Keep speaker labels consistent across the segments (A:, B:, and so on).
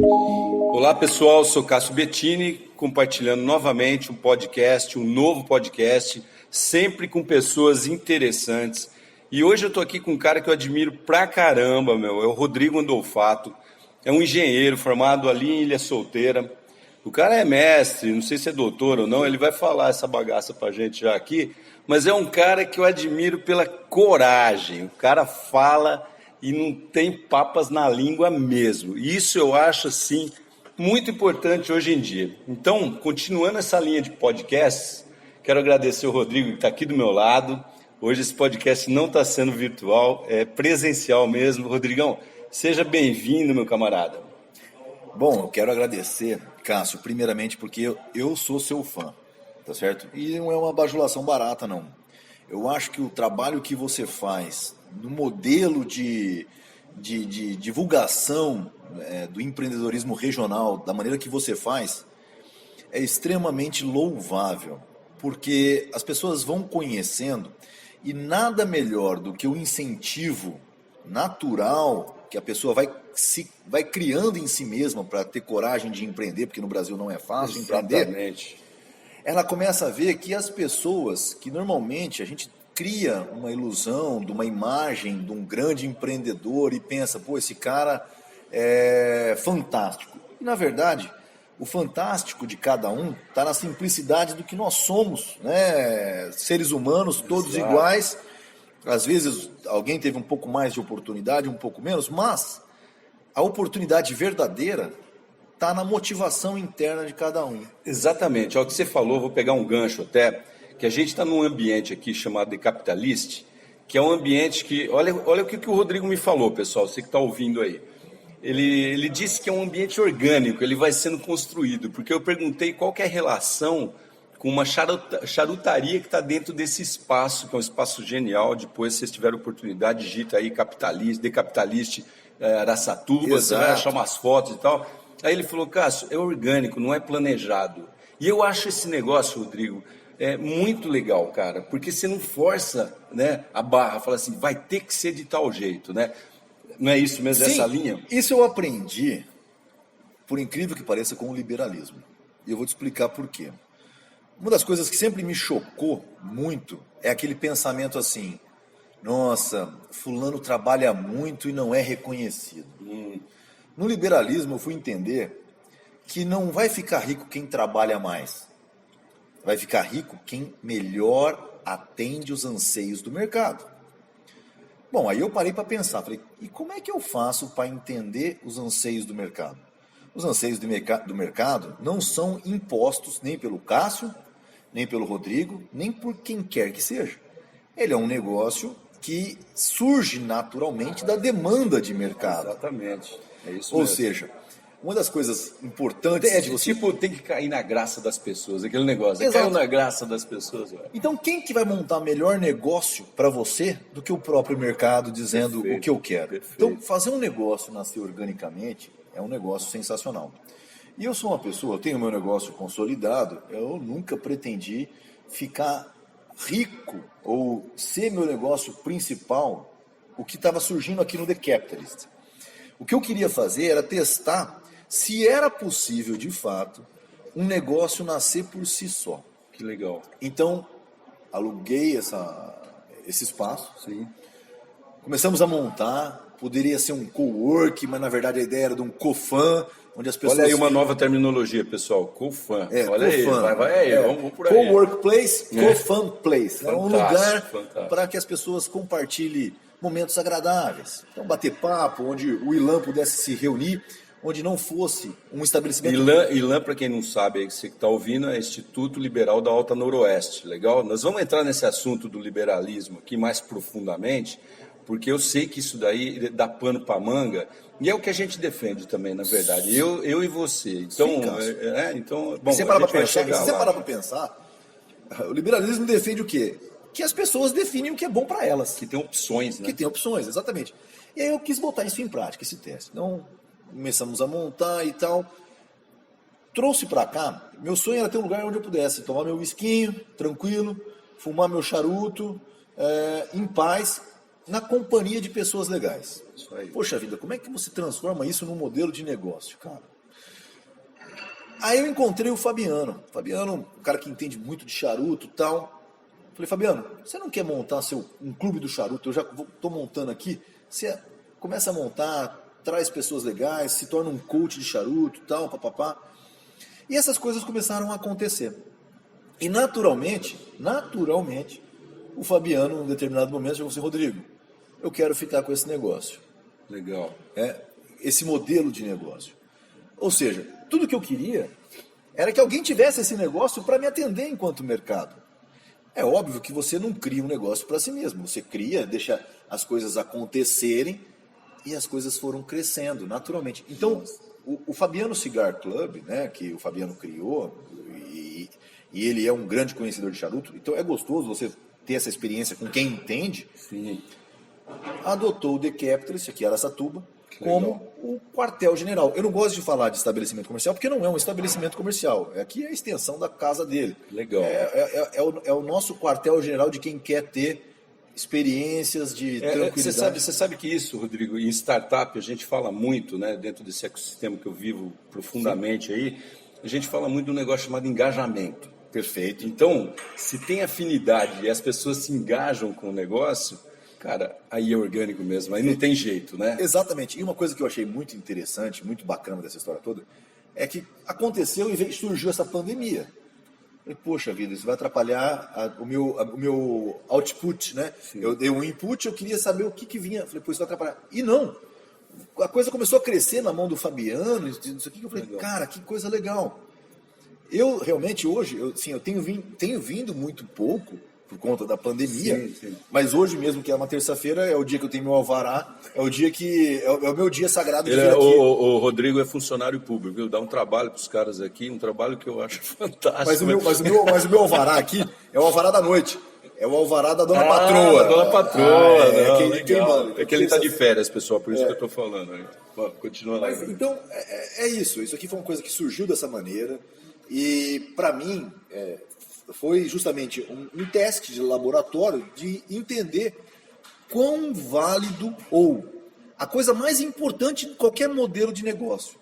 A: Olá pessoal, sou Cássio Bettini, compartilhando novamente um novo podcast, sempre com pessoas interessantes. E hoje eu estou aqui com um cara que eu admiro pra caramba, é o Rodrigo Andolfato. É um engenheiro formado ali em Ilha Solteira. O cara é mestre, não sei se é doutor ou não, ele vai falar essa bagaça pra gente já aqui, mas é um cara que eu admiro pela coragem. O cara fala e não tem papas na língua mesmo. Isso eu acho, assim, muito importante hoje em dia. Então, continuando essa linha de podcasts, quero agradecer o Rodrigo que está aqui do meu lado. Hoje esse podcast não está sendo virtual, é presencial mesmo. Rodrigão, seja bem-vindo, meu camarada.
B: Bom, eu quero agradecer, Cássio, primeiramente porque eu sou seu fã, tá certo? E não é uma bajulação barata, não. Eu acho que o trabalho que você faz no modelo de divulgação do empreendedorismo regional, da maneira que você faz, é extremamente louvável, porque as pessoas vão conhecendo e nada melhor do que o incentivo natural que a pessoa vai criando em si mesma para ter coragem de empreender, porque no Brasil não é fácil empreender. Ela começa a ver que as pessoas que normalmente a gente cria uma ilusão de uma imagem de um grande empreendedor e pensa, pô, esse cara é fantástico. E na verdade, o fantástico de cada um está na simplicidade do que nós somos, né? Seres humanos, todos iguais. Às vezes alguém teve um pouco mais de oportunidade, um pouco menos, mas a oportunidade verdadeira está na motivação interna de cada um.
A: Exatamente, é o que você falou, vou pegar um gancho até, que a gente está num ambiente aqui chamado de Capitalist, que é um ambiente que, olha o que o Rodrigo me falou, pessoal, você que está ouvindo aí. Ele disse que é um ambiente orgânico, ele vai sendo construído, porque eu perguntei qual que é a relação com uma charutaria que está dentro desse espaço, que é um espaço genial. Depois, se vocês tiverem oportunidade, digita aí Capitalist, The Capitalist, Araçatuba, você vai achar umas fotos e tal. Aí ele falou, Cássio, é orgânico, não é planejado. E eu acho esse negócio, Rodrigo, muito legal, cara, porque você não força, né, a barra, fala assim, vai ter que ser de tal jeito, né? Não é isso mesmo,
B: Sim,
A: essa linha?
B: Isso eu aprendi, por incrível que pareça, com o liberalismo. E eu vou te explicar por quê. Uma das coisas que sempre me chocou muito é aquele pensamento assim, nossa, fulano trabalha muito e não é reconhecido. No liberalismo eu fui entender que não vai ficar rico quem trabalha mais. Vai ficar rico quem melhor atende os anseios do mercado. Bom, aí eu parei para pensar, falei, e como é que eu faço para entender os anseios do mercado? Os anseios do mercado não são impostos nem pelo Cássio, nem pelo Rodrigo, nem por quem quer que seja. Ele é um negócio que surge naturalmente da demanda de mercado.
A: Exatamente, é isso
B: Ou
A: mesmo.
B: seja, uma das coisas importantes
A: É
B: de você...
A: tipo, tem que cair na graça das pessoas, aquele negócio.
B: Exato.
A: Caiu na graça das pessoas. Ué.
B: Então, quem que vai montar melhor negócio para você do que o próprio mercado dizendo o que eu quero?
A: Perfeito.
B: Então, fazer um negócio nascer organicamente é um negócio sensacional. E eu sou uma pessoa, eu tenho meu negócio consolidado, eu nunca pretendi ficar rico ou ser meu negócio principal, o que estava surgindo aqui no The Capitalist. O que eu queria fazer era testar se era possível, de fato, um negócio nascer por si só.
A: Que legal.
B: Então, aluguei esse espaço.
A: Sim.
B: Começamos a montar. Poderia ser um co-work, mas na verdade a ideia era de um co-fan, onde as pessoas...
A: Olha aí uma nova terminologia, pessoal. Co-fan. Olha aí,
B: co-fan.
A: vai aí, vamos por aí.
B: Co-workplace, co-fan place. É um lugar
A: fantástico.
B: para que as pessoas compartilhem momentos agradáveis. Então, bater papo, onde o ILAM pudesse se reunir, onde não fosse um estabelecimento...
A: ILAM, para quem não sabe, aí que você está ouvindo, é Instituto Liberal da Alta Noroeste, legal? Nós vamos entrar nesse assunto do liberalismo aqui mais profundamente, porque eu sei que isso daí dá pano para manga, e é o que a gente defende também, na verdade, eu e você. Então,
B: Sim,
A: então bom,
B: se você parar para pensar, o liberalismo defende o quê? Que as pessoas definem o que é bom para elas.
A: Que tem opções, né?
B: Que tem opções, exatamente. E aí eu quis botar isso em prática, esse teste. Então, começamos a montar e tal. Trouxe para cá, meu sonho era ter um lugar onde eu pudesse tomar meu whiskinho, tranquilo, fumar meu charuto, em paz, na companhia de pessoas legais.
A: Isso aí.
B: Poxa vida, como é que você transforma isso num modelo de negócio, cara? Aí eu encontrei o Fabiano. Fabiano, um cara que entende muito de charuto e tal. Falei, Fabiano, você não quer montar um clube do charuto? Eu já estou montando aqui. Você começa a montar, traz pessoas legais, se torna um coach de charuto e tal, papapá. E essas coisas começaram a acontecer. E naturalmente, o Fabiano, em um determinado momento, falou assim, Rodrigo, eu quero ficar com esse negócio.
A: Legal.
B: Esse modelo de negócio. Ou seja, tudo que eu queria era que alguém tivesse esse negócio para me atender enquanto mercado. É óbvio que você não cria um negócio para si mesmo. Você cria, deixa as coisas acontecerem e as coisas foram crescendo naturalmente. Então, o Fabiano Cigar Club, né, que o Fabiano criou, e ele é um grande conhecedor de charuto, então é gostoso você ter essa experiência com quem entende.
A: Sim.
B: Adotou o The Capitalist, aqui em Araçatuba, como o quartel-general. Eu não gosto de falar de estabelecimento comercial, porque não é um estabelecimento comercial. Aqui é a extensão da casa dele.
A: Legal.
B: É o nosso quartel-general de quem quer ter experiências de tranquilidade.
A: Você sabe que isso, Rodrigo, em startup a gente fala muito, né, dentro desse ecossistema que eu vivo profundamente. Sim. Aí, a gente fala muito de um negócio chamado engajamento.
B: Perfeito.
A: Então, se tem afinidade e as pessoas se engajam com o negócio, cara, aí é orgânico mesmo, aí não tem jeito, né?
B: Exatamente. E uma coisa que eu achei muito interessante, muito bacana dessa história toda, é que aconteceu e surgiu essa pandemia. Falei, poxa vida, isso vai atrapalhar o meu output, né? Sim. Eu dei um input, eu queria saber o que vinha. Falei, pô, isso vai atrapalhar. E não. A coisa começou a crescer na mão do Fabiano, isso aqui, que eu falei, legal. Cara, que coisa legal. Eu realmente hoje, eu tenho vindo muito pouco por conta da pandemia, sim. Mas hoje mesmo, que é uma terça-feira, é o dia que eu tenho meu alvará, é o dia que é o meu dia sagrado de vir aqui.
A: O Rodrigo é funcionário público, viu? Dá um trabalho para os caras aqui, um trabalho que eu acho fantástico.
B: Mas o meu alvará aqui é o alvará da noite. É o alvará da dona patroa.
A: Da dona patroa.
B: Quem manda.
A: É que ele está de férias, pessoal, por isso que eu estou falando. Continua lá.
B: Então, é isso. Isso aqui foi uma coisa que surgiu dessa maneira. E, para mim, foi justamente um teste de laboratório de entender quão válido ou a coisa mais importante em qualquer modelo de negócio.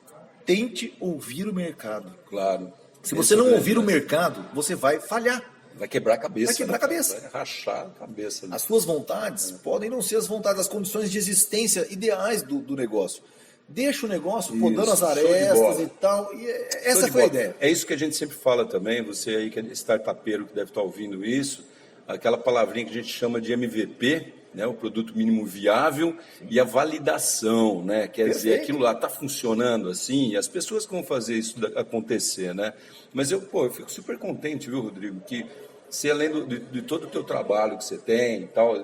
B: Tente ouvir o mercado.
A: Claro.
B: Se você não ouvir o mercado, você vai falhar.
A: Vai quebrar a cabeça.
B: Vai quebrar a cabeça.
A: Vai rachar a cabeça. Né?
B: As suas vontades podem não ser as vontades, as condições de existência ideais do negócio. Deixa o negócio podando as arestas e tal. E essa foi a ideia.
A: É isso que a gente sempre fala também, você aí que é startupeiro que deve estar ouvindo isso, aquela palavrinha que a gente chama de MVP, né, o produto mínimo viável, e a validação, né? Quer dizer, aquilo lá está funcionando assim, e as pessoas que vão fazer isso acontecer, né? Mas eu fico super contente, viu, Rodrigo, que você, além de todo o teu trabalho que você tem e tal,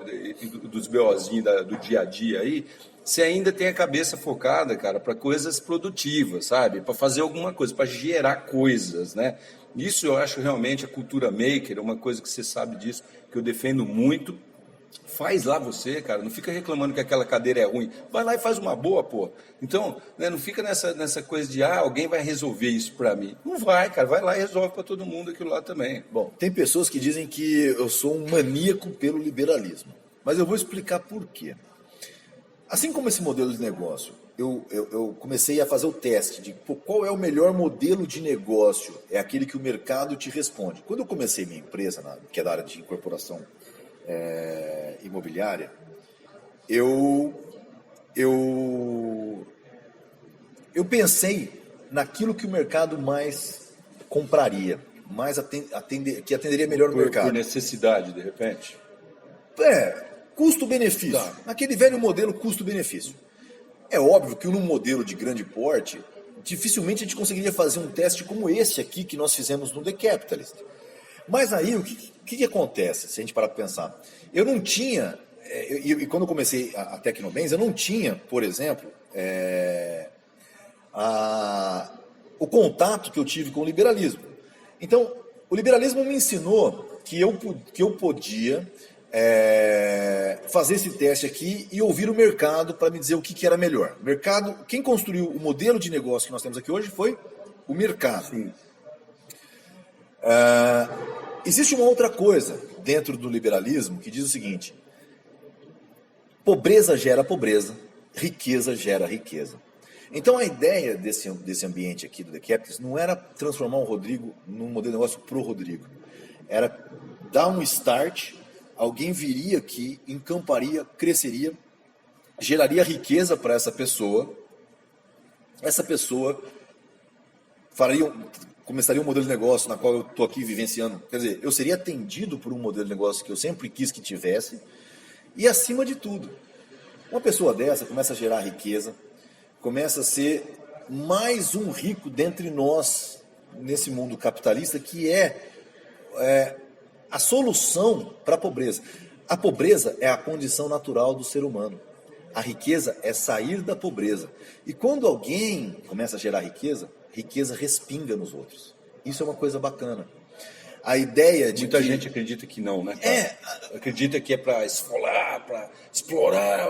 A: dos BOzinhos do dia a dia aí, você ainda tem a cabeça focada, cara, para coisas produtivas, sabe? Para fazer alguma coisa, para gerar coisas, né? Isso eu acho realmente a cultura maker, uma coisa que você sabe disso, que eu defendo muito. Faz lá você, cara, não fica reclamando que aquela cadeira é ruim. Vai lá e faz uma boa, pô. Então, né, não fica nessa coisa de, alguém vai resolver isso para mim. Não vai, cara, vai lá e resolve para todo mundo aquilo lá também.
B: Bom, tem pessoas que dizem que eu sou um maníaco pelo liberalismo, mas eu vou explicar por quê. Assim como esse modelo de negócio, eu comecei a fazer o teste de qual é o melhor modelo de negócio, é aquele que o mercado te responde. Quando eu comecei minha empresa, que é da área de incorporação imobiliária, eu pensei naquilo que o mercado mais compraria, que atenderia melhor no mercado.
A: Por necessidade, de repente?
B: Custo-benefício. Tá. Naquele velho modelo custo-benefício. É óbvio que num modelo de grande porte, dificilmente a gente conseguiria fazer um teste como esse aqui que nós fizemos no The Capitalist. Mas aí, o que acontece, se a gente parar para pensar? Eu não tinha, e quando eu comecei a Tecnobens, eu não tinha, por exemplo, o contato que eu tive com o liberalismo. Então, o liberalismo me ensinou que eu podia fazer esse teste aqui e ouvir o mercado para me dizer o que era melhor. O mercado, quem construiu o modelo de negócio que nós temos aqui hoje foi o mercado.
A: Sim.
B: Existe uma outra coisa dentro do liberalismo que diz o seguinte: Pobreza gera pobreza, riqueza gera riqueza. Então a ideia desse ambiente aqui do The Capitals não era transformar o Rodrigo num modelo de negócio pro Rodrigo. Era dar um start, alguém viria aqui, encamparia, cresceria, geraria riqueza para essa pessoa começaria um modelo de negócio na qual eu estou aqui vivenciando. Quer dizer, eu seria atendido por um modelo de negócio que eu sempre quis que tivesse. E acima de tudo, uma pessoa dessa começa a gerar riqueza, começa a ser mais um rico dentre nós nesse mundo capitalista, que é a solução para a pobreza. A pobreza é a condição natural do ser humano. A riqueza é sair da pobreza. E quando alguém começa a gerar riqueza, riqueza respinga nos outros. Isso é uma coisa bacana. A ideia de
A: Muita gente acredita que não, né, cara? Acredita que é para esfolar, para explorar.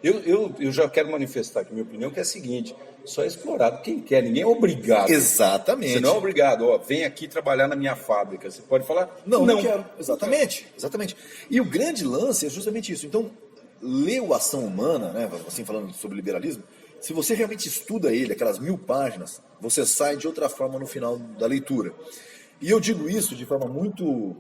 A: Eu já quero manifestar aqui a minha opinião, que é a seguinte: só é explorado quem quer, ninguém é obrigado.
B: Exatamente.
A: Você não é obrigado, vem aqui trabalhar na minha fábrica. Você pode falar?
B: Não quero. Exatamente. E o grande lance é justamente isso. Então, ler o Ação Humana, né, assim falando sobre liberalismo, se você realmente estuda ele, aquelas 1000 páginas, você sai de outra forma no final da leitura. E eu digo isso de forma muito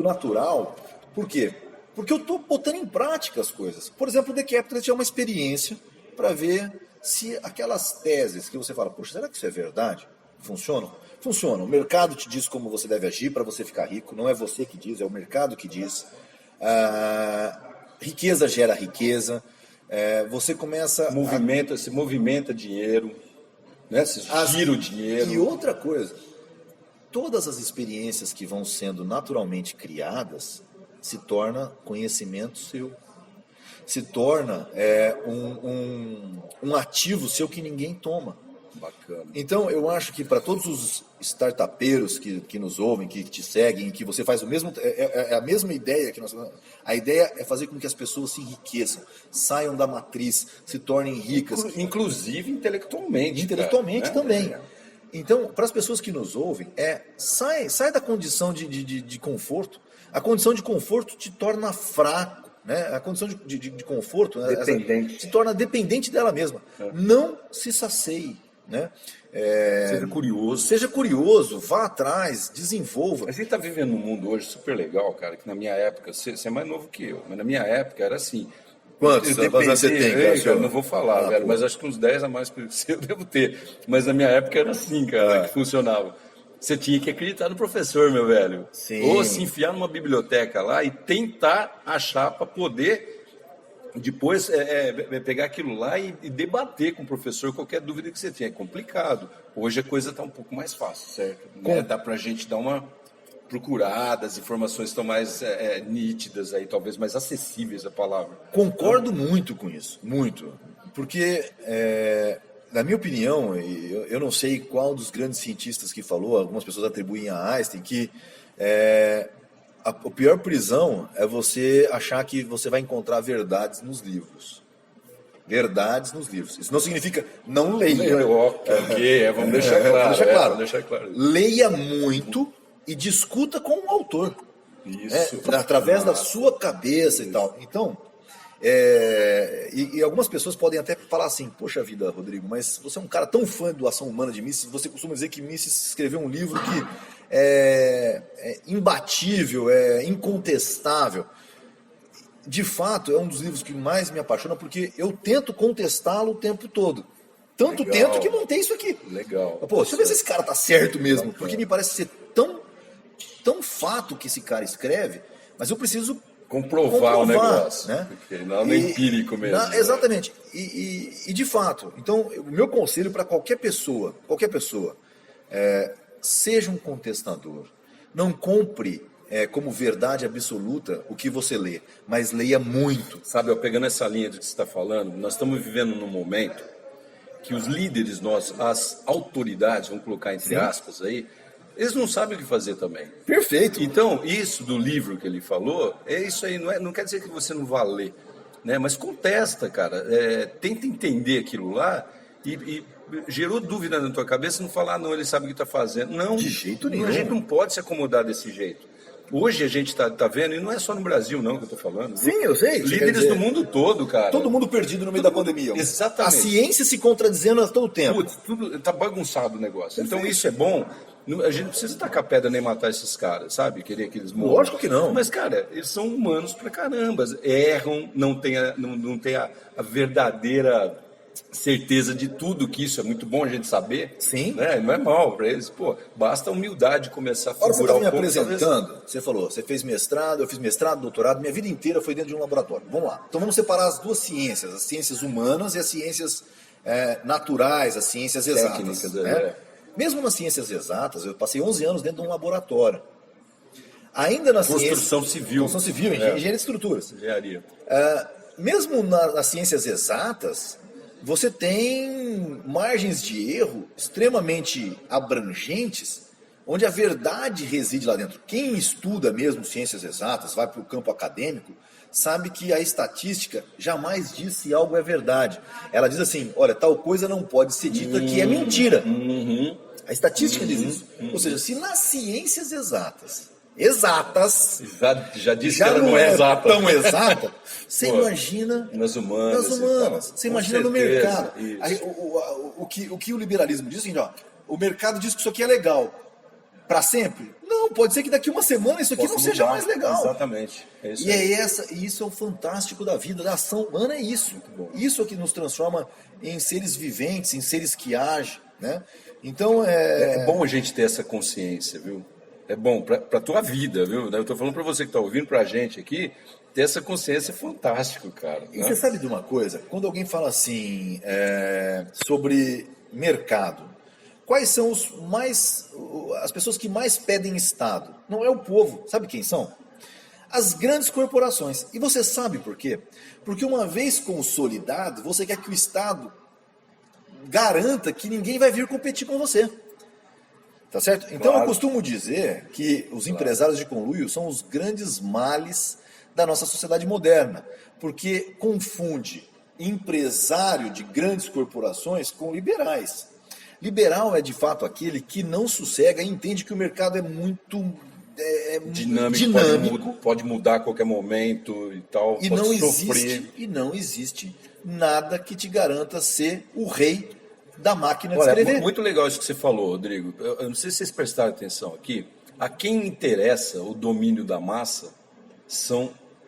B: natural. Por quê? Porque eu estou botando em prática as coisas. Por exemplo, o The Capitalist é uma experiência para ver se aquelas teses que você fala, poxa, será que isso é verdade? Funcionam? Funcionam. O mercado te diz como você deve agir para você ficar rico. Não é você que diz, é o mercado que diz. Riqueza gera riqueza. Você começa...
A: Se movimenta dinheiro. Né? Se gira o dinheiro.
B: E outra coisa, todas as experiências que vão sendo naturalmente criadas se torna conhecimento seu, se torna um ativo seu que ninguém toma.
A: Bacana.
B: Então eu acho que para todos os startupeiros que nos ouvem, que te seguem, que você faz o mesmo, é a mesma ideia que nós. A ideia é fazer com que as pessoas se enriqueçam, saiam da matriz, se tornem ricas.
A: Inclusive intelectualmente.
B: Intelectualmente também. Então, para as pessoas que nos ouvem, sai da condição de conforto. A condição de conforto te torna fraco. Né? A condição de conforto se torna dependente dela mesma. Não se sacie. Né?
A: Seja curioso,
B: vá atrás, desenvolva.
A: A gente está vivendo num mundo hoje super legal, cara, que na minha época, você é mais novo que eu, mas na minha época era assim.
B: Quantos anos você tem,
A: cara? Não vou falar, velho, mas acho que uns 10 a mais que eu devo ter. Mas na minha época era assim, cara, que funcionava. Você tinha que acreditar no professor, meu velho.
B: Sim.
A: Ou se enfiar numa biblioteca lá e tentar achar para poder... Depois pegar aquilo lá e debater com o professor qualquer dúvida que você tenha. É complicado. Hoje a coisa está um pouco mais fácil, certo? Né? Dá para a gente dar uma procurada, as informações estão mais nítidas, aí, talvez mais acessíveis a palavra.
B: Concordo muito com isso, muito. Porque, na minha opinião, eu não sei qual dos grandes cientistas que falou, algumas pessoas atribuem a Einstein, que a pior prisão é você achar que você vai encontrar verdades nos livros. Verdades nos livros. Isso não significa não leia.
A: Vamos deixar claro. Vamos deixar claro.
B: Leia muito e discuta com o autor.
A: Isso.
B: Através da sua cabeça e tal. Então, e algumas pessoas podem até falar assim, poxa vida, Rodrigo, mas você é um cara tão fã do Ação Humana de Mises, você costuma dizer que Mises escreveu um livro que é imbatível, é incontestável. De fato, é um dos livros que mais me apaixona, porque eu tento contestá-lo o tempo todo. Tanto
A: Legal.
B: tento que montei isso aqui.
A: Legal.
B: Pô, deixa eu ver se esse cara tá certo mesmo, porque me parece ser tão fato que esse cara escreve, mas eu preciso
A: comprovar o negócio,
B: né?
A: Porque não é empírico mesmo.
B: Exatamente. E de fato, então, o meu conselho para qualquer pessoa, seja um contestador. Não compre como verdade absoluta o que você lê, mas leia muito.
A: Sabe, pegando essa linha de que você está falando, nós estamos vivendo num momento que os líderes nossos, as autoridades, vamos colocar entre aspas aí, eles não sabem o que fazer também.
B: Perfeito.
A: Então, isso do livro que ele falou, é isso aí, não quer dizer que você não vá ler, né? Mas contesta, cara, tenta entender aquilo lá e gerou dúvida na tua cabeça, não falar, não, ele sabe o que está fazendo. Não,
B: de jeito nenhum.
A: A gente não pode se acomodar desse jeito. Hoje a gente tá vendo, e não é só no Brasil não que eu tô falando.
B: Sim, eu sei.
A: Líderes do mundo todo, cara.
B: Todo mundo perdido no meio da pandemia.
A: Exatamente.
B: A ciência se contradizendo a todo tempo.
A: Putz, tudo tá bagunçado o negócio. Então isso é bom. A gente não precisa tacar pedra nem matar esses caras, sabe? Querer que eles morram.
B: Lógico que não.
A: Mas, cara, eles são humanos pra caramba. Erram, não tem a verdadeira certeza de tudo, que isso é muito bom a gente saber.
B: Sim.
A: Né? Não é mal pra eles. Pô, basta a humildade começar a
B: Agora você
A: figurar
B: está me
A: pouco,
B: apresentando,
A: talvez.
B: você falou, você fez mestrado, eu fiz mestrado, doutorado, minha vida inteira foi dentro de um laboratório. Vamos lá. Então vamos separar as duas ciências, as ciências humanas e as ciências naturais, as ciências exatas.
A: Técnicas,
B: né? Mesmo nas ciências exatas, eu passei 11 anos dentro de um laboratório. Ainda na
A: Construção civil.
B: Construção civil, engenharia de estruturas.
A: Engenharia.
B: Mesmo nas ciências exatas, você tem margens de erro extremamente abrangentes, onde a verdade reside lá dentro. Quem estuda mesmo ciências exatas, vai para o campo acadêmico, sabe que a estatística jamais diz se algo é verdade. Ela diz assim, olha, tal coisa não pode ser dita que é mentira. A estatística diz isso. Ou seja, se nas ciências exatas
A: já disse que ela não é exata.
B: tão exata, você imagina
A: nas humanas.
B: Você imagina no mercado. Aí, o que o liberalismo diz, assim, ó, o mercado diz que isso aqui é legal para sempre. Não, pode ser que daqui uma semana isso aqui não seja mais legal.
A: Exatamente.
B: Isso é o fantástico da vida, da ação humana, é isso. Isso é que nos transforma em seres viventes, em seres que agem, né? Então
A: é bom a gente ter essa consciência, viu? É bom para tua vida, viu? Eu tô falando para você que tá ouvindo, pra gente aqui, ter essa consciência é fantástico, cara.
B: E você sabe de uma coisa? Quando alguém fala assim sobre mercado, quais são as pessoas que mais pedem Estado? Não é o povo. Sabe quem são? As grandes corporações. E você sabe por quê? Porque uma vez consolidado, você quer que o Estado garanta que ninguém vai vir competir com você. Tá certo? Então eu costumo dizer que os empresários de conluio são os grandes males da nossa sociedade moderna, porque confunde empresário de grandes corporações com liberais. Liberal é de fato aquele que não sossega e entende que o mercado é muito dinâmico.
A: Pode mudar a qualquer momento e tal.
B: E não existe nada que te garanta ser o rei da máquina de escrever.
A: Muito legal isso que você falou, Rodrigo. Eu não sei se vocês prestaram atenção aqui. A quem interessa o domínio da massa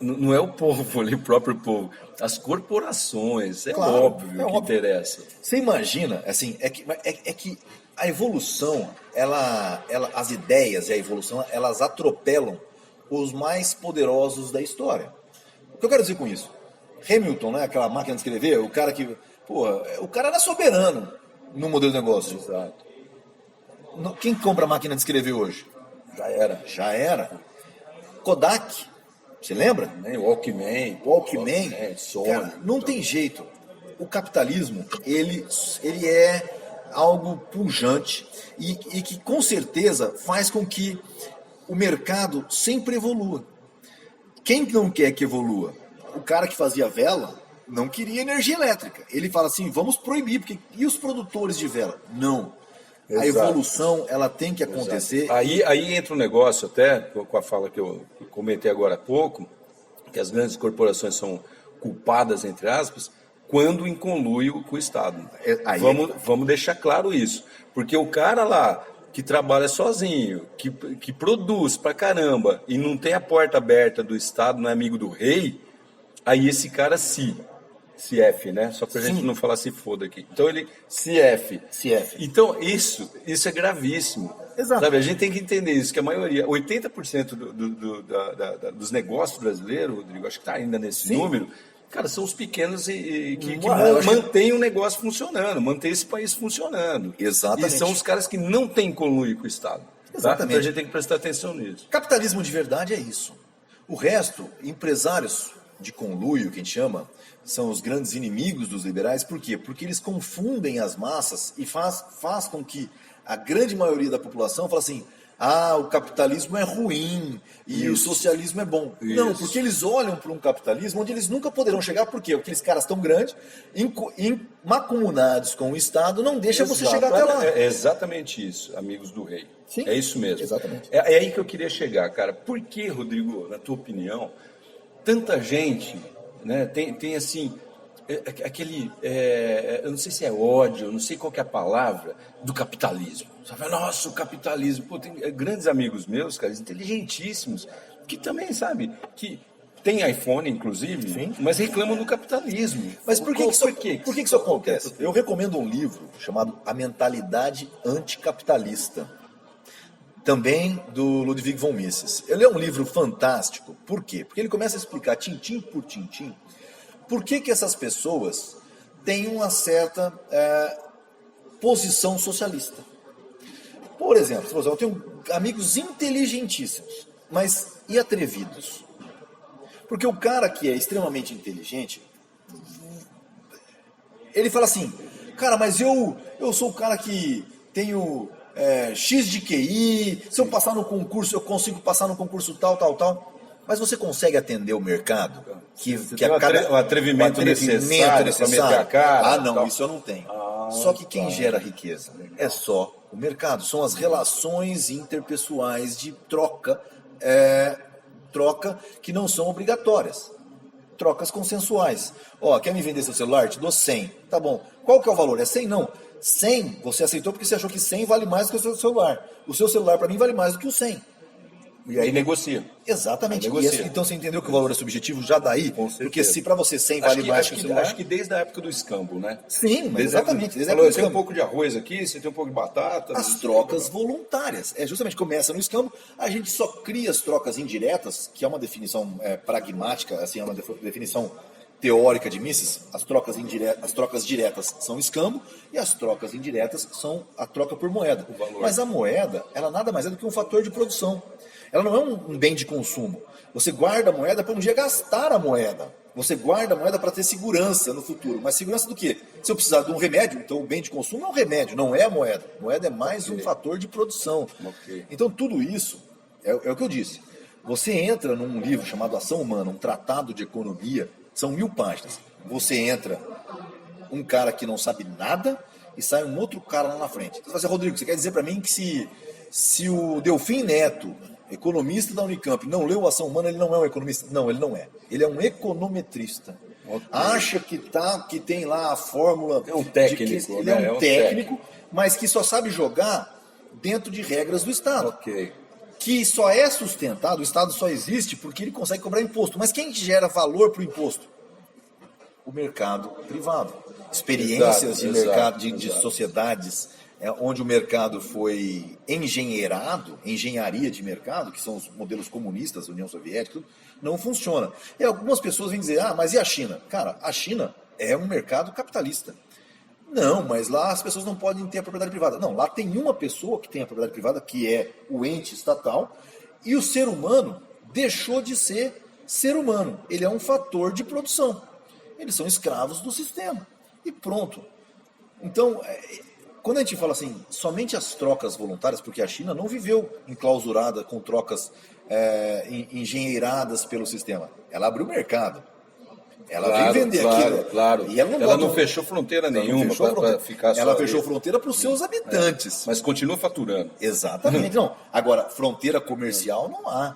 A: não é o povo ali, o próprio povo. As corporações, óbvio que interessa.
B: Você imagina, assim, é que a evolução, as ideias e a evolução, elas atropelam os mais poderosos da história. O que eu quero dizer com isso? Hamilton, né, aquela máquina de escrever, o cara que... o cara era soberano no modelo de negócio.
A: Exato.
B: Quem compra a máquina de escrever hoje? Já era. Kodak, você lembra?
A: Walkman, Sony.
B: Cara, não tem jeito. O capitalismo, ele é algo pujante e que com certeza faz com que o mercado sempre evolua. Quem não quer que evolua? O cara que fazia vela não queria energia elétrica. Ele fala assim, vamos proibir, porque e os produtores de vela? Não. Exato. A evolução, ela tem que acontecer.
A: Aí entra um negócio até, com a fala que eu comentei agora há pouco, que as grandes corporações são culpadas, entre aspas, quando em conluio com o Estado. Vamos deixar claro isso. Porque o cara lá que trabalha sozinho, que produz pra caramba, e não tem a porta aberta do Estado, não é amigo do rei, aí esse cara CF, né? Só pra gente não falar se foda aqui. Então ele CF. Então isso é gravíssimo.
B: Exato.
A: Sabe, a gente tem que entender isso, que a maioria, 80% dos negócios brasileiros, Rodrigo, acho que está ainda nesse número, cara, são os pequenos que mantêm o negócio funcionando, mantêm esse país funcionando.
B: Exatamente.
A: E são os caras que não têm conluio com o Estado. Exatamente. Tá? Então a gente tem que prestar atenção nisso.
B: Capitalismo de verdade é isso. O resto, empresários de conluio, que a gente chama, são os grandes inimigos dos liberais. Por quê? Porque eles confundem as massas e faz com que a grande maioria da população fala assim, o capitalismo é ruim e o socialismo é bom. Não, porque eles olham para um capitalismo onde eles nunca poderão chegar, porque aqueles caras tão grandes, macumunados com o Estado, não deixa você chegar até lá.
A: É exatamente isso, amigos do rei.
B: Sim,
A: é isso mesmo.
B: Exatamente.
A: É aí que eu queria chegar, cara. Por que, Rodrigo, na tua opinião, tanta gente, né, tem assim, aquele, eu não sei se é ódio, eu não sei qual que é a palavra, do capitalismo. Sabe? Nossa, o capitalismo. Pô, tem grandes amigos meus, caras, inteligentíssimos, que também, sabe, que tem iPhone, inclusive,
B: Sim.
A: mas reclamam do capitalismo.
B: Mas por que isso acontece? Eu recomendo um livro chamado A Mentalidade Anticapitalista, também do Ludwig von Mises. Ele é um livro fantástico. Por quê? Porque ele começa a explicar, tintim por tintim, por que essas pessoas têm uma certa posição socialista. Por exemplo, eu tenho amigos inteligentíssimos, mas e atrevidos? Porque o cara que é extremamente inteligente, ele fala assim, cara, mas eu sou o cara que tenho X de QI, se eu passar no concurso, eu consigo passar no concurso tal. Mas você consegue atender o mercado?
A: O atrevimento necessário para meter a cara?
B: Não, isso eu não tenho. Só que quem gera riqueza é só o mercado. São as relações interpessoais de troca que não são obrigatórias. Trocas consensuais. Quer me vender seu celular? Te dou 100. Tá bom. Qual que é o valor? É 100? Não. 100 você aceitou porque você achou que 100 vale mais do que o seu celular. O seu celular para mim vale mais do que o 100.
A: E aí negocia.
B: Exatamente. Então você entendeu que o valor é subjetivo já daí? Porque se para você 100 vale mais que o celular...
A: Acho que desde a época do escambo, né?
B: Sim, exatamente.
A: Você tem um pouco de arroz aqui, você tem um pouco de batata...
B: As trocas voluntárias. Justamente começa no escambo, a gente só cria as trocas indiretas, que é uma definição pragmática, assim, é uma definição teórica de Mises. As trocas diretas são escambo e as trocas indiretas são a troca por moeda. Mas a moeda, ela nada mais é do que um fator de produção. Ela não é um bem de consumo. Você guarda a moeda para um dia gastar a moeda. Você guarda a moeda para ter segurança no futuro. Mas segurança do quê? Se eu precisar de um remédio, então o bem de consumo é um remédio, não é a moeda. A moeda é mais um fator de produção. Então tudo isso é o que eu disse. Você entra num livro chamado Ação Humana, um tratado de economia, são 1000 páginas. Você entra um cara que não sabe nada e sai um outro cara lá na frente. Você fala assim, Rodrigo, você quer dizer para mim que se o Delfim Neto, economista da Unicamp, não leu Ação Humana, ele não é um economista? Não, ele não é. Ele é um econometrista. Acha que tem lá a fórmula...
A: É um técnico.
B: Ele é um técnico, mas que só sabe jogar dentro de regras do Estado. Que só é sustentado, o Estado só existe porque ele consegue cobrar imposto. Mas quem gera valor para o imposto? O mercado privado. Experiências de mercado, de sociedades onde o mercado foi engenharia de mercado, que são os modelos comunistas, União Soviética, não funciona. E algumas pessoas vêm dizer, mas e a China? Cara, a China é um mercado capitalista. Não, mas lá as pessoas não podem ter a propriedade privada. Não, lá tem uma pessoa que tem a propriedade privada, que é o ente estatal, e o ser humano deixou de ser ser humano. Ele é um fator de produção. Eles são escravos do sistema. E pronto. Então, quando a gente fala assim, somente as trocas voluntárias, porque a China não viveu enclausurada com trocas engenheiradas pelo sistema. Ela abriu o mercado. Ela vem vender aquilo.
A: Claro.
B: E ela
A: não fechou fronteira nenhuma para ficar só.
B: Ela fechou fronteira para os seus habitantes.
A: Mas continua faturando.
B: Exatamente. Não. Agora, fronteira comercial não há.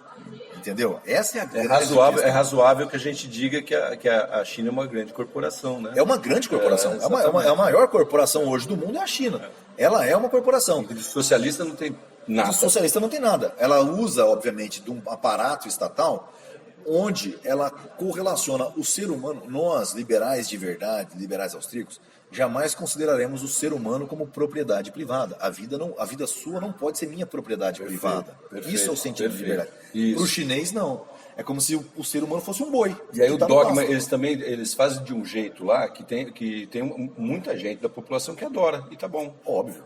B: Entendeu? Essa é a grande
A: questão. É razoável que a gente diga que a China é uma grande corporação, né?
B: É uma grande corporação. A maior corporação hoje do mundo é a China. Ela é uma corporação.
A: De socialista não tem nada.
B: De socialista não tem nada. Ela usa, obviamente, de um aparato estatal onde ela correlaciona o ser humano. Nós, liberais de verdade, liberais austríacos, jamais consideraremos o ser humano como propriedade privada. A vida sua não pode ser minha propriedade privada. Isso é o sentido de liberdade. Para o chinês, não. É como se o ser humano fosse um boi.
A: E aí o dogma, eles fazem de um jeito lá que tem muita gente da população que adora. E tá bom.
B: Óbvio.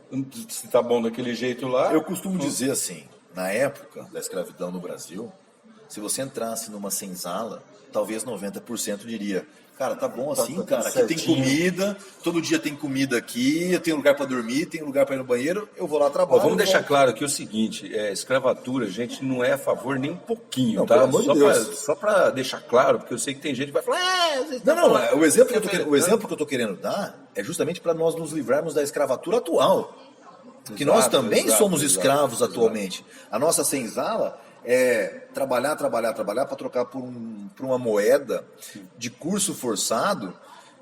A: Se tá bom daquele jeito lá...
B: Eu costumo dizer assim, na época da escravidão no Brasil, se você entrasse numa senzala, talvez 90% diria, Cara, tá bom assim,
A: tudo
B: cara. Aqui tem
A: certinho.
B: comida, todo dia tem comida aqui, eu tenho lugar para dormir, tenho lugar para ir no banheiro, eu vou lá trabalhar.
A: Vamos deixar claro aqui o seguinte, escravatura, a gente não é a favor nem um pouquinho,
B: Não,
A: tá?
B: pelo amor de Deus.
A: Só para deixar claro, porque eu sei que tem gente que vai falar... vocês estão
B: Não,
A: falando-
B: o exemplo que eu estou querendo dar é justamente para nós nos livrarmos da escravatura atual. Que nós
A: Exato,
B: também
A: exato,
B: somos
A: exato,
B: escravos
A: exato.
B: atualmente. A nossa senzala é trabalhar para trocar por uma moeda de curso forçado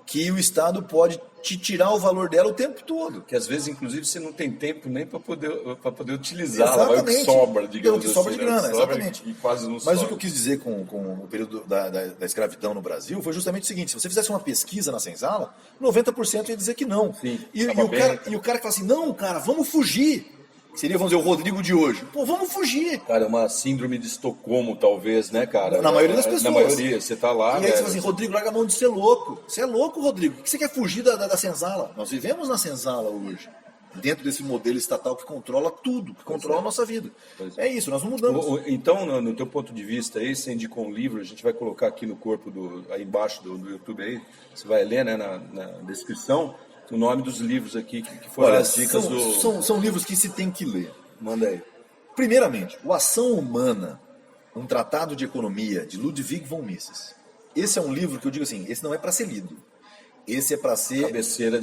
B: que o Estado pode te tirar o valor dela o tempo todo.
A: Que às vezes, inclusive, você não tem tempo nem para poder utilizá-la, vai o que sobra, digamos
B: o que sobra
A: assim,
B: de
A: né?
B: grana,
A: Sobra
B: exatamente.
A: E quase não
B: Mas
A: sobra.
B: o que eu quis dizer com o período da escravidão no Brasil foi justamente o seguinte: se você fizesse uma pesquisa na senzala, 90% ia dizer que não.
A: Sim,
B: e
A: tava bem.
B: o cara que fala assim, não, cara, vamos fugir. Seria, vamos dizer, o Rodrigo de hoje. Pô, vamos fugir.
A: Cara, é uma síndrome de Estocolmo, talvez, né, cara?
B: Na maioria das pessoas.
A: Na maioria, você tá lá,
B: E aí
A: velho.
B: você fala assim, Rodrigo, larga a mão de ser louco. Você é louco, Rodrigo. Por que você quer fugir da senzala? Nós vivemos na senzala hoje. Dentro desse modelo estatal que controla tudo, que controla a nossa vida. É isso, nós não mudamos.
A: Então, no teu ponto de vista aí, você indicou um livro, a gente vai colocar aqui no corpo, aí embaixo do YouTube aí, você vai ler, né, na descrição, o nome dos livros aqui, que foram
B: Olha,
A: as dicas
B: são livros que se tem que ler.
A: Manda aí.
B: Primeiramente, O Ação Humana, um Tratado de Economia, de Ludwig von Mises. Esse é um livro que eu digo assim, esse não é para ser lido. Esse é para ser
A: Cabeceira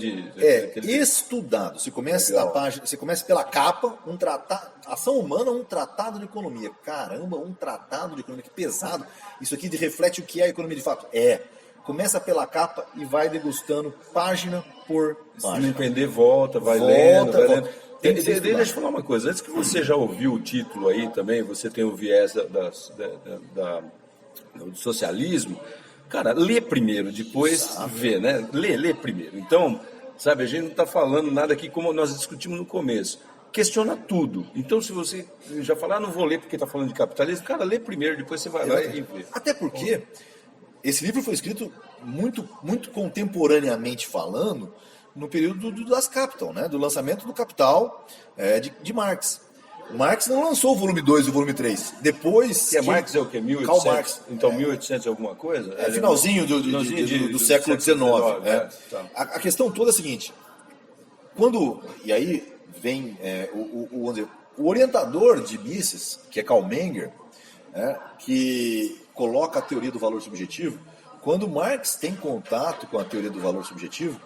B: estudado. Você começa
A: Legal.
B: da página, você começa pela capa, um tratado, Ação Humana, um tratado de economia. Caramba, um tratado de economia, que pesado. Isso aqui reflete o que é a economia de fato. Começa pela capa e vai degustando página por
A: Se não
B: página.
A: entender, volta, vai
B: Volta,
A: lendo, vai
B: volta.
A: lendo.
B: Tem que ser
A: Deixa eu
B: estudado.
A: falar uma coisa. Antes que você já ouviu o título aí também, você tem o viés do socialismo. Cara, lê primeiro, depois vê, né? Lê primeiro. Então, sabe, a gente não está falando nada aqui como nós discutimos no começo. Questiona tudo. Então, se você já falar, não vou ler porque está falando de capitalismo, cara, lê primeiro, depois você vai lá e vê.
B: Até porque esse livro foi escrito muito, muito contemporaneamente falando no período das Capital, né? Do lançamento do Capital de Marx. O Marx não lançou o volume 2 e o volume 3. Depois...
A: Que Marx é o quê? 1800?
B: Karl Marx.
A: Então, 1800 alguma coisa?
B: Finalzinho do século XIX.
A: Tá.
B: A questão toda é a seguinte. Quando... E aí vem vamos dizer, o orientador de Mises, que é Karl Menger, que coloca a teoria do valor subjetivo. Quando Marx tem contato com a teoria do valor subjetivo,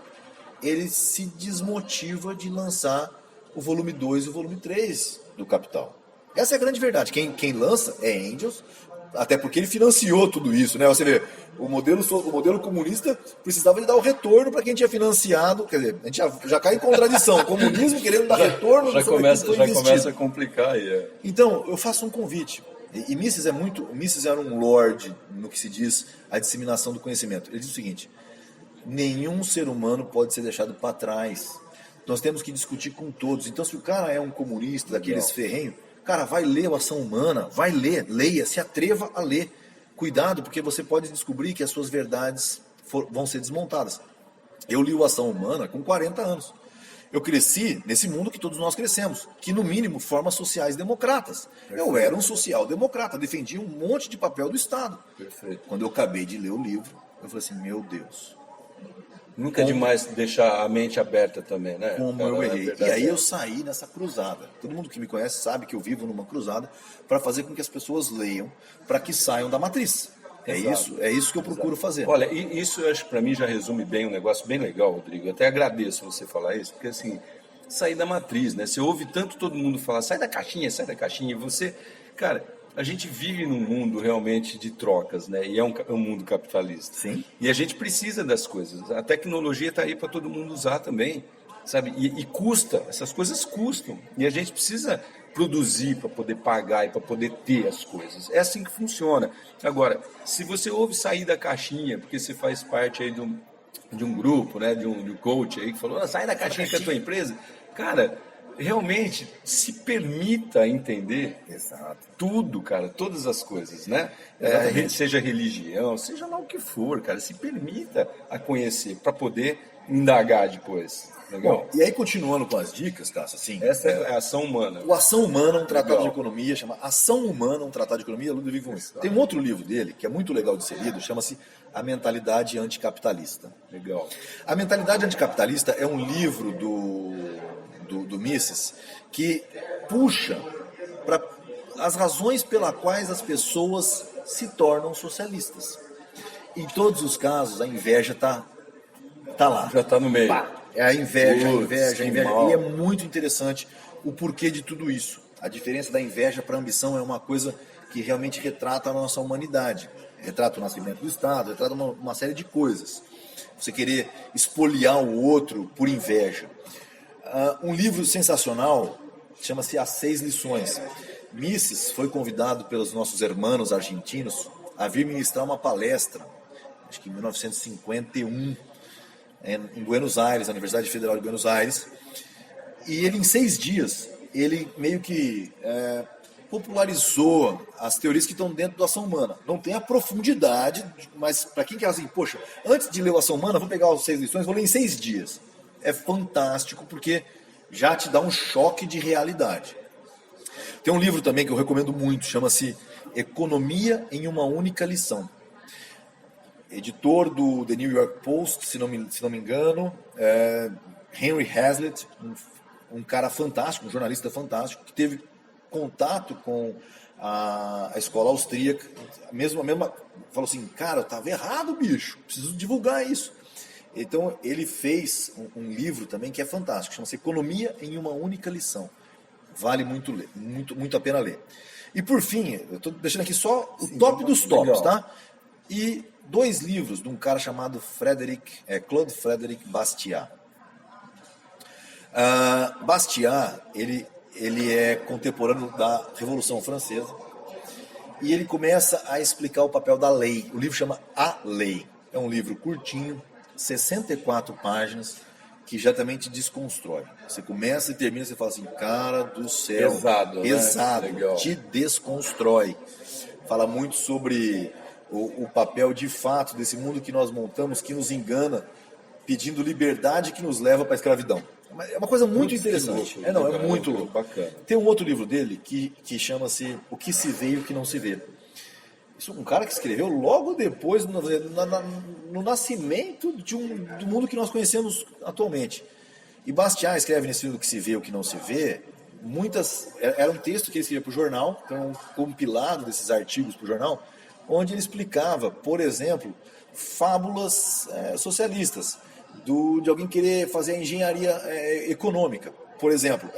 B: ele se desmotiva de lançar o volume 2 e o volume 3 do Capital. Essa é a grande verdade. Quem lança é Engels, até porque ele financiou tudo isso, né? Você vê, o modelo comunista precisava de dar o retorno para quem tinha financiado, quer dizer, a gente já cai em contradição, o comunismo querendo dar retorno
A: Já
B: sobre aquilo que foi investido.
A: começa a complicar aí.
B: Então, eu faço um convite. E Mises era um lorde no que se diz a disseminação do conhecimento. Ele diz o seguinte: nenhum ser humano pode ser deixado para trás. Nós temos que discutir com todos. Então, se o cara é um comunista, daqueles ferrenhos, cara, vai ler o Ação Humana, vai ler, leia, se atreva a ler. Cuidado, porque você pode descobrir que as suas verdades vão ser desmontadas. Eu li o Ação Humana com 40 anos. Eu cresci nesse mundo que todos nós crescemos, que no mínimo forma sociais democratas. Perfeito. Eu era um social-democrata, defendia um monte de papel do Estado.
A: Perfeito.
B: Quando eu acabei de ler o livro, eu falei assim, meu Deus.
A: Nunca é demais deixar a mente aberta também, né?
B: Como eu errei. E aí eu saí nessa cruzada. Todo mundo que me conhece sabe que eu vivo numa cruzada para fazer com que as pessoas leiam, para que saiam da matriz. É isso que eu procuro fazer.
A: Olha, isso eu acho que para mim já resume bem um negócio bem legal, Rodrigo. Eu até agradeço você falar isso, porque assim, sair da matriz, né? Você ouve tanto todo mundo falar, sai da caixinha, e você... Cara, a gente vive num mundo realmente de trocas, né? E é um mundo capitalista.
B: Sim.
A: E a gente precisa das coisas. A tecnologia está aí para todo mundo usar também, sabe? E custa, essas coisas custam. E a gente precisa produzir para poder pagar e para poder ter as coisas. É assim que funciona. Agora, se você ouve sair da caixinha, porque você faz parte aí de um grupo, né? De um coach aí que falou, sai da caixinha que é a tua empresa. Cara, realmente se permita entender tudo, cara, todas as coisas, né? Seja religião, seja lá o que for, cara, se permita a conhecer para poder indagar depois. Legal.
B: Bom, e aí continuando com as dicas, Cássio, assim...
A: Essa é a ação humana.
B: O Ação Humana, um tratado
A: Legal.
B: de economia, chama Ação Humana, um tratado de economia, Ludwig von Mises. Tem um outro livro dele, que é muito legal de ser lido, chama-se A Mentalidade Anticapitalista.
A: Legal.
B: A Mentalidade Anticapitalista é um livro do Mises que puxa para as razões pelas quais as pessoas se tornam socialistas. Em todos os casos, a inveja tá lá.
A: Já está no meio.
B: É a inveja,
A: Putz,
B: a inveja, a
A: que
B: inveja.
A: mal.
B: E é muito interessante o porquê de tudo isso. A diferença da inveja para a ambição é uma coisa que realmente retrata a nossa humanidade. Retrata o nascimento do Estado, retrata uma série de coisas. Você querer espoliar o outro por inveja. Um livro sensacional chama-se As 6 Lições. Mises foi convidado pelos nossos irmãos argentinos a vir ministrar uma palestra, acho que em 1951, em Buenos Aires, na Universidade Federal de Buenos Aires. E ele, em 6 dias, ele meio que popularizou as teorias que estão dentro da ação humana. Não tem a profundidade, mas para quem quer assim, poxa, antes de ler a ação humana, vou pegar as 6 lições, vou ler em 6 dias. É fantástico, porque já te dá um choque de realidade. Tem um livro também que eu recomendo muito, chama-se Economia em uma Única Lição. Editor do The New York Post, se não me engano, Henry Hazlitt, um cara fantástico, um jornalista fantástico, que teve contato com a escola austríaca, falou assim, cara, eu estava errado, bicho, preciso divulgar isso. Então ele fez um livro também que é fantástico, chama-se Economia em uma Única Lição. Vale muito ler, muito a pena ler. E por fim, eu estou deixando aqui só o top dos tops, tá? E 2 livros de um cara chamado Claude Frédéric Bastiat. Bastiat, ele é contemporâneo da Revolução Francesa e ele começa a explicar o papel da lei. O livro chama A Lei. É um livro curtinho, 64 páginas, que já também te desconstrói. Você começa e termina, você fala assim, cara do céu.
A: Pesado,
B: pesado,
A: né?
B: te desconstrói. Fala muito sobre o papel de fato desse mundo que nós montamos, que nos engana, pedindo liberdade que nos leva para a escravidão. É uma coisa muito interessante.
A: Louco,
B: é muito louco.
A: Bacana.
B: Tem um outro livro dele que chama-se O que se vê e o que não se vê. Isso é um cara que escreveu logo depois, no nascimento do mundo que nós conhecemos atualmente. E Bastiat escreve nesse livro O que se vê e o que não se vê. Era um texto que ele escrevia para o jornal, então um compilado desses artigos para o jornal, onde ele explicava, por exemplo, fábulas socialistas, de alguém querer fazer a engenharia econômica. Por exemplo,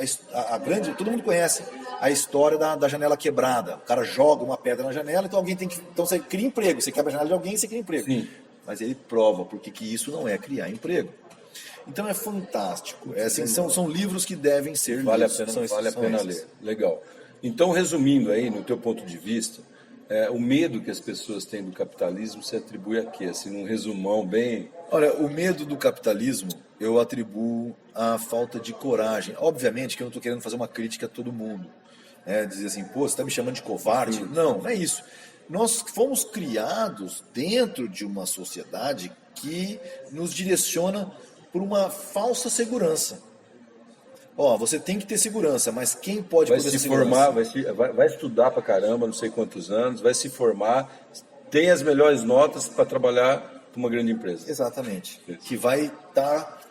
B: todo mundo conhece a história da janela quebrada. O cara joga uma pedra na janela, então você cria emprego. Você quebra a janela de alguém e você cria emprego.
A: Sim.
B: Mas ele prova porque que isso não é criar emprego. Então é fantástico. São livros que devem ser lidos.
A: Vale a pena ler. Legal. Então, resumindo aí, no teu ponto de vista, o medo que as pessoas têm do capitalismo se atribui a quê? Assim, num resumão bem...
B: Olha, o medo do capitalismo eu atribuo à falta de coragem. Obviamente que eu não estou querendo fazer uma crítica a todo mundo. Dizer assim, pô, você está me chamando de covarde? Não é isso. Nós fomos criados dentro de uma sociedade que nos direciona por uma falsa segurança. Você tem que ter segurança, mas quem pode
A: vai
B: poder
A: se
B: ter
A: formar,
B: segurança?
A: vai estudar pra caramba, não sei quantos anos, vai se formar, tem as melhores notas para trabalhar para uma grande empresa.
B: Exatamente.
A: Isso.
B: Que vai estar,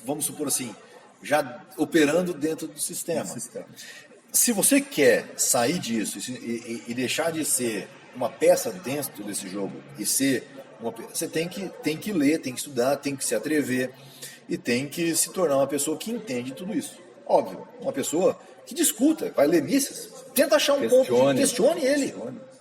B: vamos supor assim, já operando dentro do sistema. Se você quer sair disso e deixar de ser uma peça dentro desse jogo e ser você tem que ler, tem que estudar, tem que se atrever e tem que se tornar uma pessoa que entende tudo isso. Óbvio, uma pessoa que discuta, vai ler Mises, tenta achar um ponto, questione ele.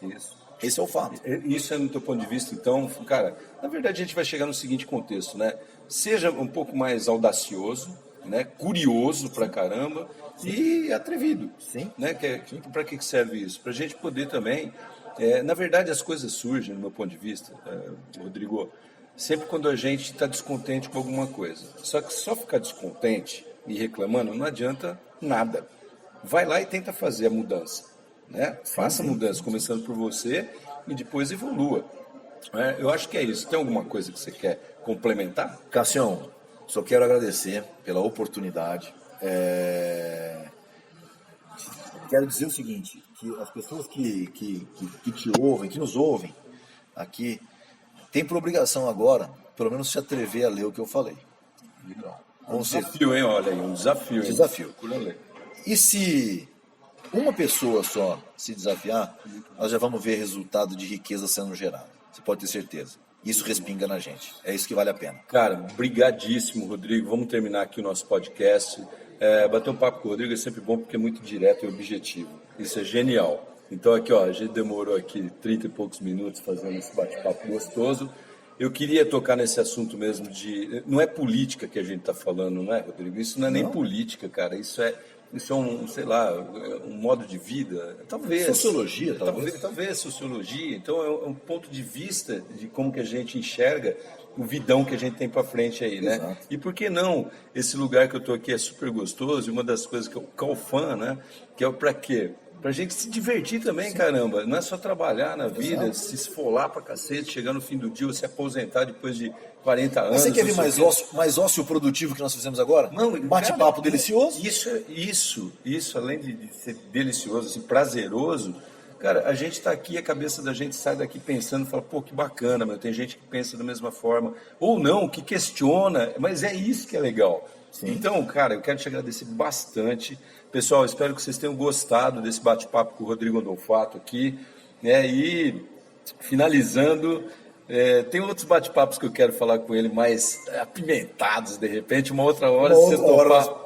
A: Isso.
B: Esse é o fato.
A: Isso é no teu ponto de vista, então, cara, na verdade a gente vai chegar no seguinte contexto, né? Seja um pouco mais audacioso, né? Curioso pra caramba. Sim. E atrevido.
B: Sim.
A: Né? Para que serve isso? Para a gente poder também... na verdade, as coisas surgem, no meu ponto de vista, Rodrigo, sempre quando a gente está descontente com alguma coisa. Só que só ficar descontente e reclamando não adianta nada. Vai lá e tenta fazer a mudança. Né? Faça a mudança, começando por você e depois evolua. Eu acho que é isso. Tem alguma coisa que você quer complementar?
B: Cassião, só quero agradecer pela oportunidade. Quero dizer o seguinte, que as pessoas que te ouvem, que nos ouvem aqui, têm por obrigação agora, pelo menos se atrever a ler o que eu falei.
A: Legal. Um desafio, hein? Olha aí, um desafio. Hein?
B: Desafio.
A: Procura ler.
B: E se uma pessoa só se desafiar, nós já vamos ver resultado de riqueza sendo gerado. Você pode ter certeza. Isso respinga na gente. É isso que vale a pena.
A: Cara, brigadíssimo, Rodrigo. Vamos terminar aqui o nosso podcast. Bater um papo com o Rodrigo é sempre bom porque é muito direto e objetivo. Isso é genial. Então aqui, ó, a gente demorou aqui 30 e poucos minutos fazendo esse bate-papo gostoso. Eu queria tocar nesse assunto mesmo de... Não é política que a gente está falando, não é, Rodrigo? Isso não é nem política, cara. Isso é um, sei lá, um modo de vida. Talvez.
B: Sociologia, talvez.
A: Talvez sociologia. Então é um ponto de vista de como que a gente enxerga o vidão que a gente tem para frente aí, né?
B: Exato.
A: E por que não? Esse lugar que eu tô aqui é super gostoso e uma das coisas que é o Calfan, né? Que é o para quê? Pra gente se divertir também, caramba. Não é só trabalhar na vida,
B: Exato.
A: se esfolar pra cacete, chegar no fim do dia, se apontar depois de 40 anos.
B: Você quer ver mais ócio produtivo que nós fizemos agora?
A: Não,
B: Bate-papo delicioso?
A: Isso, além de ser delicioso, assim, prazeroso, cara, a gente tá aqui, a cabeça da gente sai daqui pensando, fala, pô, que bacana, meu, tem gente que pensa da mesma forma, ou não, que questiona, mas é isso que é legal.
B: Sim.
A: Então, cara, eu quero te agradecer bastante. Pessoal, espero que vocês tenham gostado desse bate-papo com o Rodrigo Andolfato aqui, né? E finalizando, tem outros bate-papos que eu quero falar com ele mais apimentados, de repente, uma outra hora.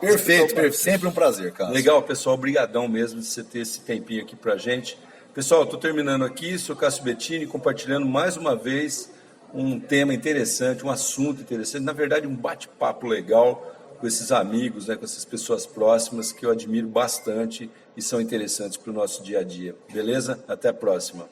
B: Perfeito, sempre um prazer, cara.
A: Legal, pessoal, obrigadão mesmo de você ter esse tempinho aqui pra gente. Pessoal, estou terminando aqui, sou Cássio Bettini, compartilhando mais uma vez um tema interessante, um assunto interessante, na verdade um bate-papo legal com esses amigos, né, com essas pessoas próximas que eu admiro bastante e são interessantes para o nosso dia a dia. Beleza? Até a próxima.